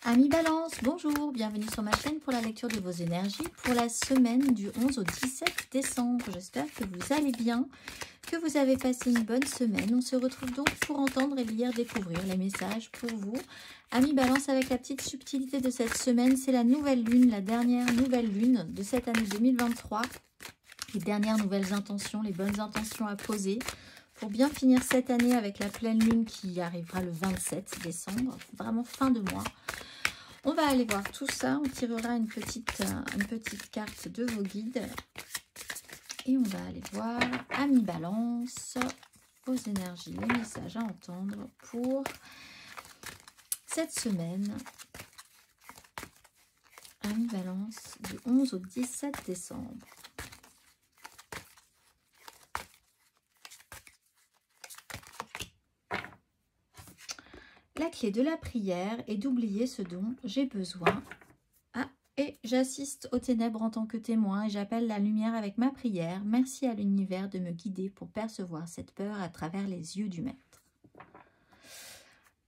Amis Balance, bonjour, bienvenue sur ma chaîne pour la lecture de vos énergies pour la semaine du 11 au 17 décembre. J'espère que vous allez bien, que vous avez passé une bonne semaine. On se retrouve donc pour entendre et lire, découvrir les messages pour vous. Amis Balance, avec la petite subtilité de cette semaine, c'est la nouvelle lune, la dernière nouvelle lune de cette année 2023. Les dernières nouvelles intentions, les bonnes intentions à poser pour bien finir cette année avec la pleine lune qui arrivera le 27 décembre, vraiment fin de mois. On va aller voir tout ça, on tirera une petite carte de vos guides et on va aller voir, Amis Balance, vos énergies, les messages à entendre pour cette semaine. Amis Balance, du 11 au 17 décembre. La clé de la prière est d'oublier ce dont j'ai besoin. Ah, et j'assiste aux ténèbres en tant que témoin et j'appelle la lumière avec ma prière. Merci à l'univers de me guider pour percevoir cette peur à travers les yeux du maître.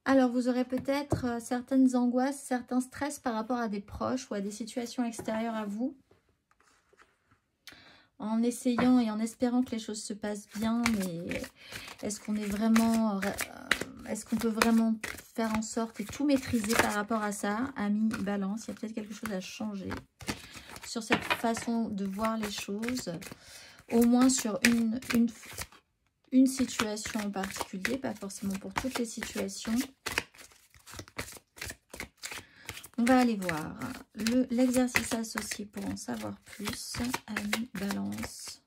Alors, vous aurez peut-être certaines angoisses, certains stress par rapport à des proches ou à des situations extérieures à vous. En essayant et en espérant que les choses se passent bien, mais est-ce qu'on est vraiment... Est-ce qu'on peut vraiment faire en sorte et tout maîtriser par rapport à ça? Amis Balance, il y a peut-être quelque chose à changer sur cette façon de voir les choses. Au moins sur une situation en particulier, pas forcément pour toutes les situations. On va aller voir l'exercice associé pour en savoir plus. Amis Balance,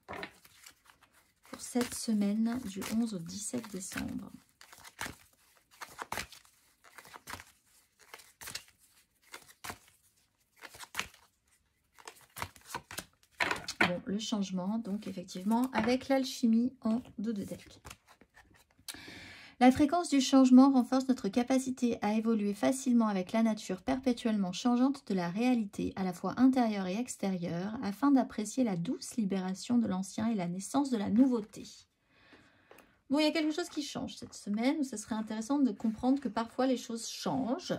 pour cette semaine du 11 au 17 décembre. Bon, le changement, donc effectivement, avec l'alchimie en dos de deck. La fréquence du changement renforce notre capacité à évoluer facilement avec la nature perpétuellement changeante de la réalité, à la fois intérieure et extérieure, afin d'apprécier la douce libération de l'ancien et la naissance de la nouveauté. Bon, il y a quelque chose qui change cette semaine, où ce serait intéressant de comprendre que parfois les choses changent,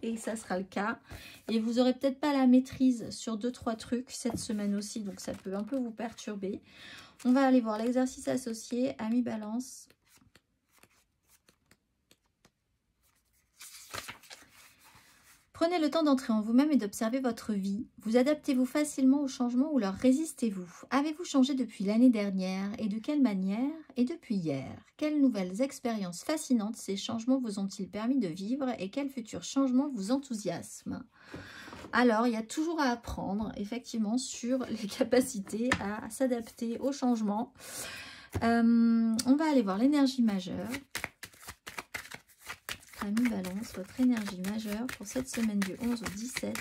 et ça sera le cas. Et vous n'aurez peut-être pas la maîtrise sur 2-3 trucs cette semaine aussi, donc ça peut un peu vous perturber. On va aller voir l'exercice associé, Amis Balance. Prenez le temps d'entrer en vous-même et d'observer votre vie. Vous adaptez-vous facilement aux changements ou leur résistez-vous? Avez-vous changé depuis l'année dernière et de quelle manière? Et depuis hier? Quelles nouvelles expériences fascinantes ces changements vous ont-ils permis de vivre et quels futurs changements vous enthousiasment? Alors, il y a toujours à apprendre, effectivement, sur les capacités à s'adapter aux changements. On va aller voir l'énergie majeure. Amis Balance, votre énergie majeure pour cette semaine du 11 au 17.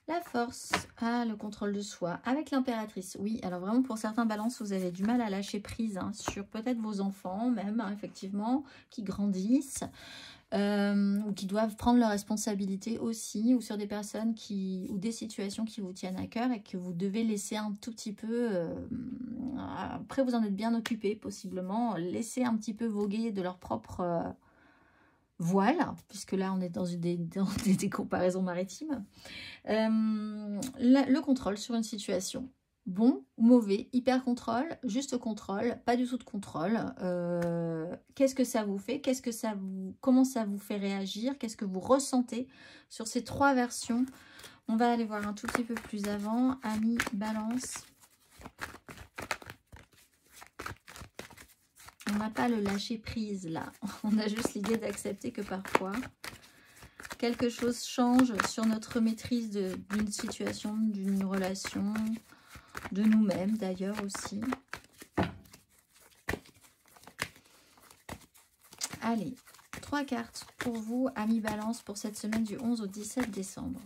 La force, le contrôle de soi, avec l'impératrice. Oui, alors vraiment pour certains balances, vous avez du mal à lâcher prise sur peut-être vos enfants même, effectivement, qui grandissent ou qui doivent prendre leurs responsabilités aussi, ou sur des personnes ou des situations qui vous tiennent à cœur et que vous devez laisser un tout petit peu, après vous en êtes bien occupé possiblement, laisser un petit peu voguer de leur propre... voile, puisque là on est dans des comparaisons maritimes. Le contrôle sur une situation. Bon, mauvais, hyper contrôle, juste contrôle, pas du tout de contrôle. Qu'est-ce que ça vous fait? Comment ça vous fait réagir? Qu'est-ce que vous ressentez sur ces 3 versions? On va aller voir un tout petit peu plus avant. Amis Balance. On n'a pas le lâcher prise là. On a juste l'idée d'accepter que parfois quelque chose change sur notre maîtrise d'une situation, d'une relation, de nous-mêmes d'ailleurs aussi. Allez, 3 cartes pour vous, Amis Balance, pour cette semaine du 11 au 17 décembre.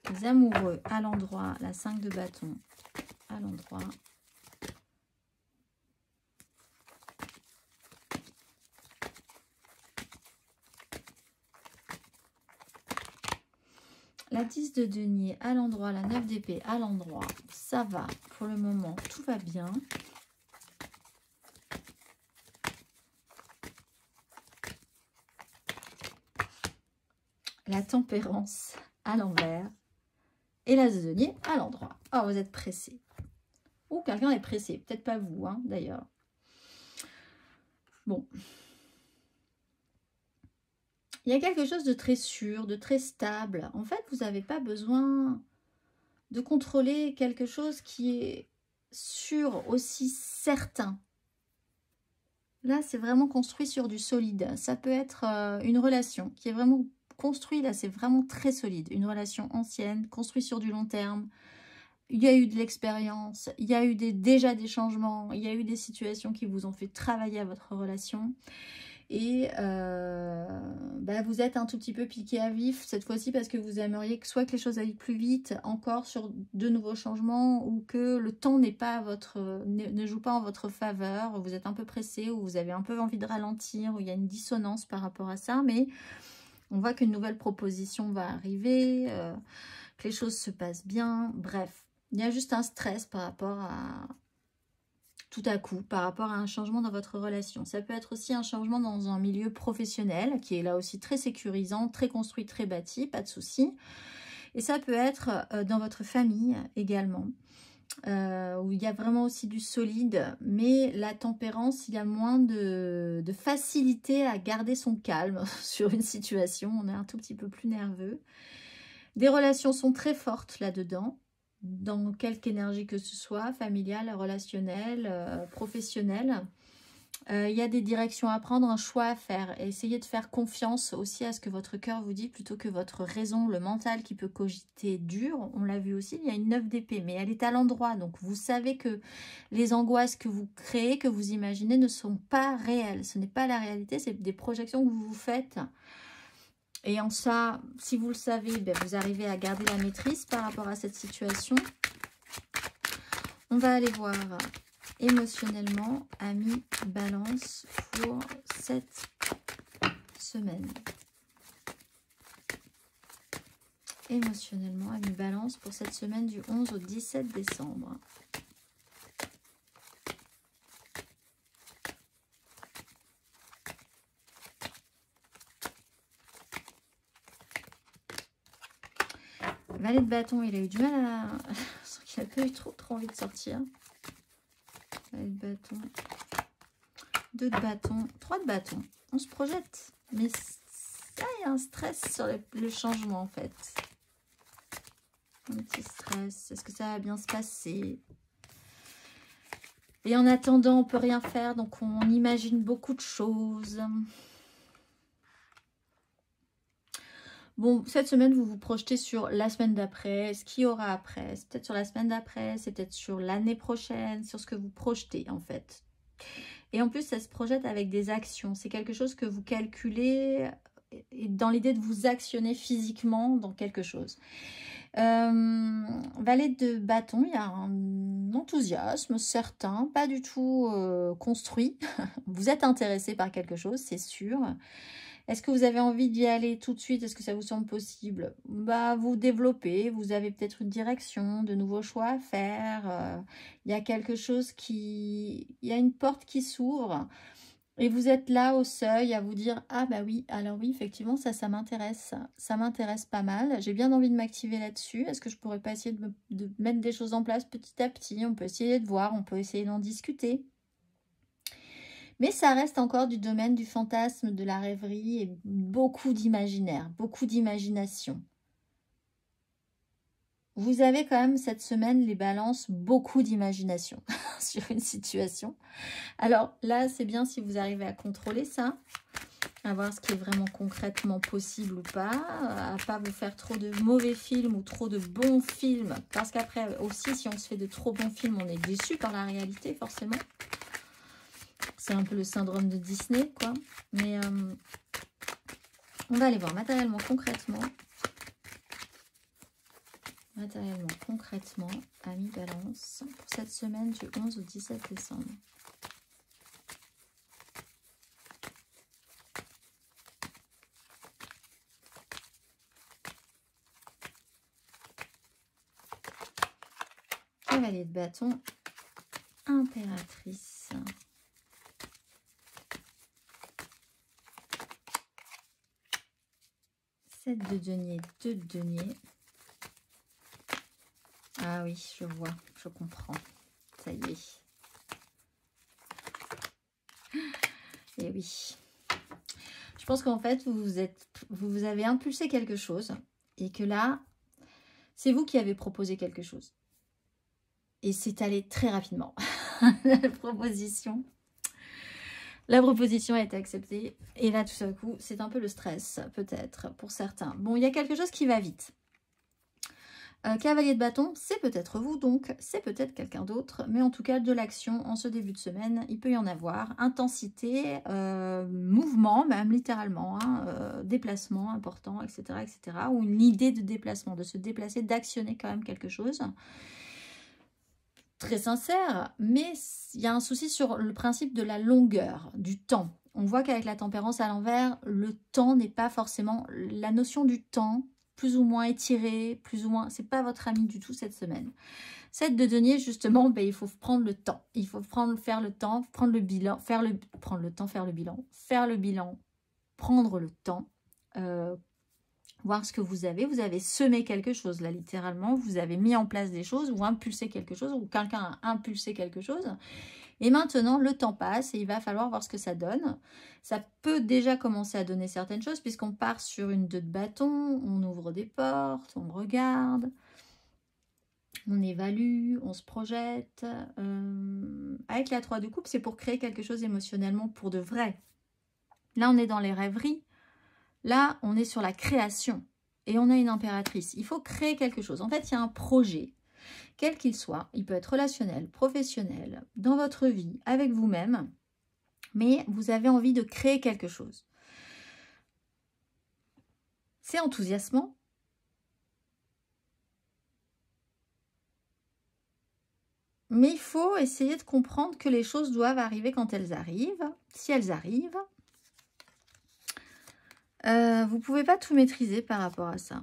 Les amoureux à l'endroit, la 5 de bâton à l'endroit. la 10 de denier à l'endroit, la 9 d'épée à l'endroit. Ça va, pour le moment, tout va bien. La tempérance à l'envers. Et la 10 de denier à l'endroit. Oh, vous êtes pressé. Ou quelqu'un est pressé. Peut-être pas vous, hein, d'ailleurs. Bon. Il y a quelque chose de très sûr, de très stable. En fait, vous n'avez pas besoin de contrôler quelque chose qui est sûr, aussi certain. Là, c'est vraiment construit sur du solide. Ça peut être une relation qui est vraiment construite. Là, c'est vraiment très solide. Une relation ancienne, construite sur du long terme. Il y a eu de l'expérience. Il y a eu déjà des changements. Il y a eu des situations qui vous ont fait travailler à votre relation. Et vous êtes un tout petit peu piqué à vif cette fois-ci parce que vous aimeriez que soit que les choses aillent plus vite encore sur de nouveaux changements ou que le temps n'est pas à ne joue pas en votre faveur. Vous êtes un peu pressé ou vous avez un peu envie de ralentir ou il y a une dissonance par rapport à ça. Mais on voit qu'une nouvelle proposition va arriver, que les choses se passent bien. Bref, il y a juste un stress par rapport à... tout à coup, par rapport à un changement dans votre relation. Ça peut être aussi un changement dans un milieu professionnel, qui est là aussi très sécurisant, très construit, très bâti, pas de souci. Et ça peut être dans votre famille également, où il y a vraiment aussi du solide, mais la tempérance, il y a moins de facilité à garder son calme sur une situation. On est un tout petit peu plus nerveux. Des relations sont très fortes là-dedans, dans quelque énergie que ce soit, familiale, relationnelle, professionnelle. Il y a des directions à prendre, un choix à faire. Et essayez de faire confiance aussi à ce que votre cœur vous dit plutôt que votre raison, le mental qui peut cogiter dur. On l'a vu aussi, il y a une 9 d'épée, mais elle est à l'endroit. Donc vous savez que les angoisses que vous créez, que vous imaginez ne sont pas réelles. Ce n'est pas la réalité, c'est des projections que vous vous faites. Et en ça, si vous le savez, vous arrivez à garder la maîtrise par rapport à cette situation. On va aller voir émotionnellement, amis balance pour cette semaine. Émotionnellement, amis balance pour cette semaine du 11 au 17 décembre. Valet de bâton, il a eu du mal à... Il a pas eu trop envie de sortir. Valet de bâton. 2 de bâton. 3 de bâton. On se projette. Mais ça, il y a un stress sur le changement en fait. Un petit stress. Est-ce que ça va bien se passer? Et en attendant, on peut rien faire. Donc on imagine beaucoup de choses. Bon, cette semaine, vous vous projetez sur la semaine d'après, ce qu'il y aura après. C'est peut-être sur la semaine d'après, c'est peut-être sur l'année prochaine, sur ce que vous projetez en fait. Et en plus, ça se projette avec des actions. C'est quelque chose que vous calculez dans l'idée de vous actionner physiquement dans quelque chose. Valet de bâton, il y a un enthousiasme certain, pas du tout construit. Vous êtes intéressé par quelque chose, c'est sûr. Est-ce que vous avez envie d'y aller tout de suite? Est-ce que ça vous semble possible? Vous développez, vous avez peut-être une direction, de nouveaux choix à faire. Il y a quelque chose qui... Il y a une porte qui s'ouvre. Et vous êtes là au seuil à vous dire « Ah bah oui, alors oui, effectivement, ça m'intéresse. Ça m'intéresse pas mal. J'ai bien envie de m'activer là-dessus. Est-ce que je pourrais pas essayer de mettre des choses en place petit à petit? On peut essayer de voir, on peut essayer d'en discuter. » Mais ça reste encore du domaine du fantasme, de la rêverie et beaucoup d'imaginaire, beaucoup d'imagination. Vous avez quand même cette semaine, les balances, beaucoup d'imagination sur une situation. Alors là, c'est bien si vous arrivez à contrôler ça, à voir ce qui est vraiment concrètement possible ou pas, à pas vous faire trop de mauvais films ou trop de bons films. Parce qu'après aussi, si on se fait de trop bons films, on est déçu par la réalité forcément. C'est un peu le syndrome de Disney, quoi. Mais on va aller voir matériellement, concrètement. Matériellement, concrètement, amis balance, pour cette semaine du 11 au 17 décembre. cavalier de bâton, impératrice. Sept de denier, 2 de denier. Ah oui, je vois, je comprends. Ça y est. Et oui. Je pense qu'en fait, vous avez impulsé quelque chose et que là, c'est vous qui avez proposé quelque chose. Et c'est allé très rapidement. La proposition a été acceptée. Et là, tout à coup, c'est un peu le stress, peut-être, pour certains. Bon, il y a quelque chose qui va vite. Cavalier de bâton, c'est peut-être vous, donc c'est peut-être quelqu'un d'autre. Mais en tout cas, de l'action en ce début de semaine, il peut y en avoir. Intensité, mouvement, même littéralement, hein, déplacement important, etc., etc. Ou une idée de déplacement, de se déplacer, d'actionner quand même quelque chose. Très sincère, mais il y a un souci sur le principe de la longueur, du temps. On voit qu'avec la tempérance à l'envers, le temps n'est pas forcément... La notion du temps, plus ou moins étirée, plus ou moins... C'est pas votre ami du tout cette semaine. 7 de denier, justement, ben, il faut prendre le temps. Il faut faire le temps, prendre le bilan, faire le bilan, prendre le temps, voir ce que vous avez. Vous avez semé quelque chose, là, littéralement. Vous avez mis en place des choses ou impulsé quelque chose ou quelqu'un a impulsé quelque chose. Et maintenant, le temps passe et il va falloir voir ce que ça donne. Ça peut déjà commencer à donner certaines choses puisqu'on part sur une 2 de bâton, on ouvre des portes, on regarde, on évalue, on se projette. Avec la 3 de coupe, c'est pour créer quelque chose émotionnellement pour de vrai. Là, on est dans les rêveries. Là, on est sur la création et on a une impératrice. Il faut créer quelque chose. En fait, il y a un projet, quel qu'il soit. Il peut être relationnel, professionnel, dans votre vie, avec vous-même. Mais vous avez envie de créer quelque chose. C'est enthousiasmant. Mais il faut essayer de comprendre que les choses doivent arriver quand elles arrivent. Si elles arrivent. Vous ne pouvez pas tout maîtriser par rapport à ça.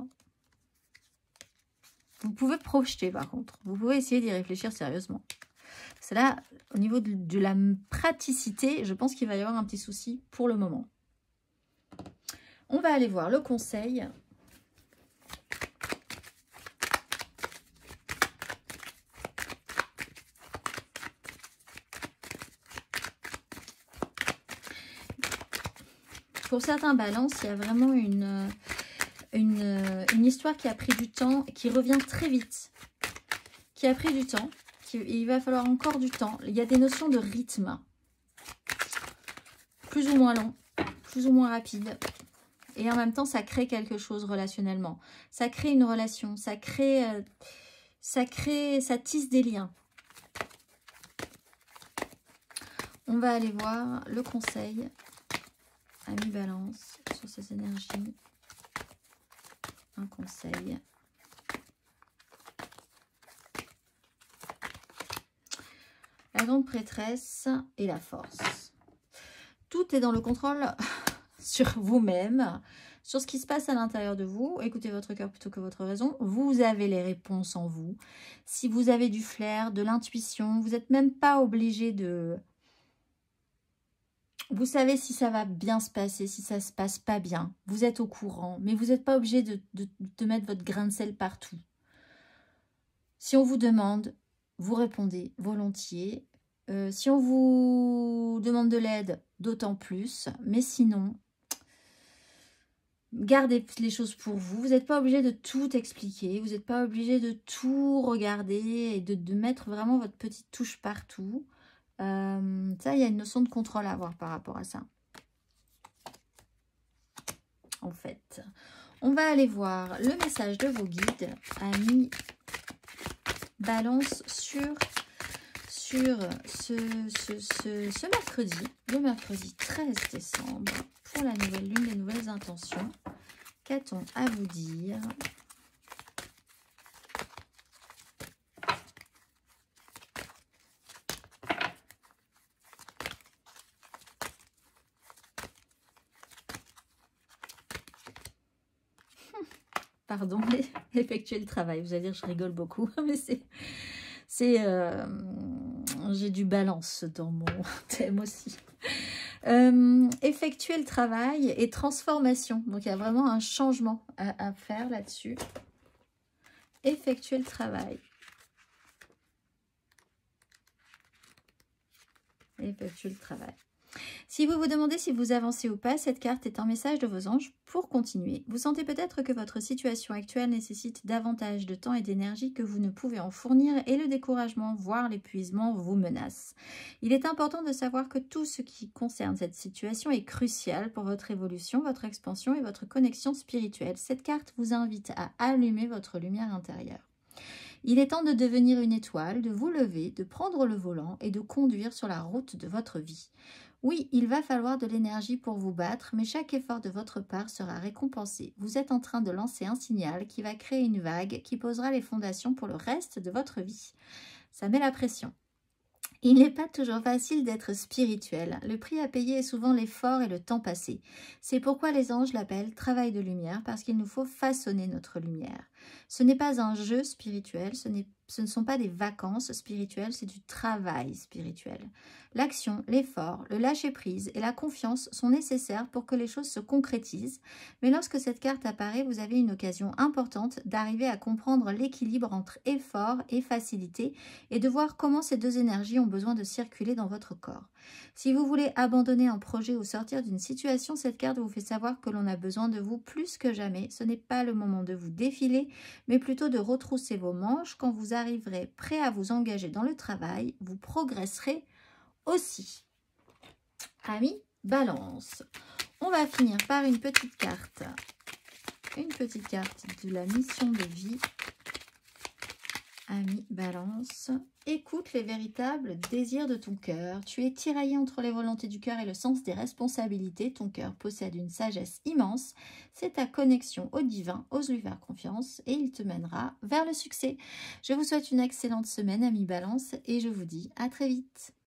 Vous pouvez projeter par contre. Vous pouvez essayer d'y réfléchir sérieusement. C'est là, au niveau de la praticité, je pense qu'il va y avoir un petit souci pour le moment. On va aller voir le conseil. Pour certains balances, il y a vraiment une histoire qui a pris du temps, qui revient très vite, qui a pris du temps, il va falloir encore du temps. Il y a des notions de rythme, plus ou moins long, plus ou moins rapide, et en même temps, ça crée quelque chose relationnellement. Ça crée une relation, ça tisse des liens. On va aller voir le conseil. Ami Balance sur ces énergies. Un conseil. La grande prêtresse et la force. Tout est dans le contrôle sur vous-même, sur ce qui se passe à l'intérieur de vous. Écoutez votre cœur plutôt que votre raison. Vous avez les réponses en vous. Si vous avez du flair, de l'intuition, vous n'êtes même pas obligé de... Vous savez si ça va bien se passer, si ça se passe pas bien. Vous êtes au courant, mais vous n'êtes pas obligé de mettre votre grain de sel partout. Si on vous demande, vous répondez volontiers. Si on vous demande de l'aide, d'autant plus. Mais sinon, gardez les choses pour vous. Vous n'êtes pas obligé de tout expliquer. Vous n'êtes pas obligé de tout regarder et de mettre vraiment votre petite touche partout. Ça, il y a une notion de contrôle à avoir par rapport à ça. En fait, on va aller voir le message de vos guides, amis Balance, sur ce mercredi, le mercredi 13 décembre, pour la nouvelle lune, les nouvelles intentions. Qu'a-t-on à vous dire ? Pardon, effectuer le travail. Vous allez dire, je rigole beaucoup, mais c'est J'ai du balance dans mon thème aussi. Effectuer le travail et transformation. Donc, il y a vraiment un changement à faire là-dessus. Effectuer le travail. Effectuer le travail. Si vous vous demandez si vous avancez ou pas, cette carte est un message de vos anges pour continuer. Vous sentez peut-être que votre situation actuelle nécessite davantage de temps et d'énergie que vous ne pouvez en fournir et le découragement, voire l'épuisement, vous menace. Il est important de savoir que tout ce qui concerne cette situation est crucial pour votre évolution, votre expansion et votre connexion spirituelle. Cette carte vous invite à allumer votre lumière intérieure. Il est temps de devenir une étoile, de vous lever, de prendre le volant et de conduire sur la route de votre vie. Oui, il va falloir de l'énergie pour vous battre, mais chaque effort de votre part sera récompensé. Vous êtes en train de lancer un signal qui va créer une vague qui posera les fondations pour le reste de votre vie. Ça met la pression. Il n'est pas toujours facile d'être spirituel. Le prix à payer est souvent l'effort et le temps passé. C'est pourquoi les anges l'appellent travail de lumière, parce qu'il nous faut façonner notre lumière. Ce n'est pas un jeu spirituel, ce ne sont pas des vacances spirituelles, c'est du travail spirituel. L'action, l'effort, le lâcher-prise et la confiance sont nécessaires pour que les choses se concrétisent. Mais lorsque cette carte apparaît, vous avez une occasion importante d'arriver à comprendre l'équilibre entre effort et facilité et de voir comment ces deux énergies ont besoin de circuler dans votre corps. Si vous voulez abandonner un projet ou sortir d'une situation, cette carte vous fait savoir que l'on a besoin de vous plus que jamais. Ce n'est pas le moment de vous défiler, mais plutôt de retrousser vos manches. Quand vous arriverez prêt à vous engager dans le travail, vous progresserez aussi. Amis Balance. On va finir par une petite carte. Une petite carte de la mission de vie. Ami Balance, écoute les véritables désirs de ton cœur. Tu es tiraillé entre les volontés du cœur et le sens des responsabilités. Ton cœur possède une sagesse immense. C'est ta connexion au divin. Ose lui faire confiance et il te mènera vers le succès. Je vous souhaite une excellente semaine, Ami Balance, et je vous dis à très vite.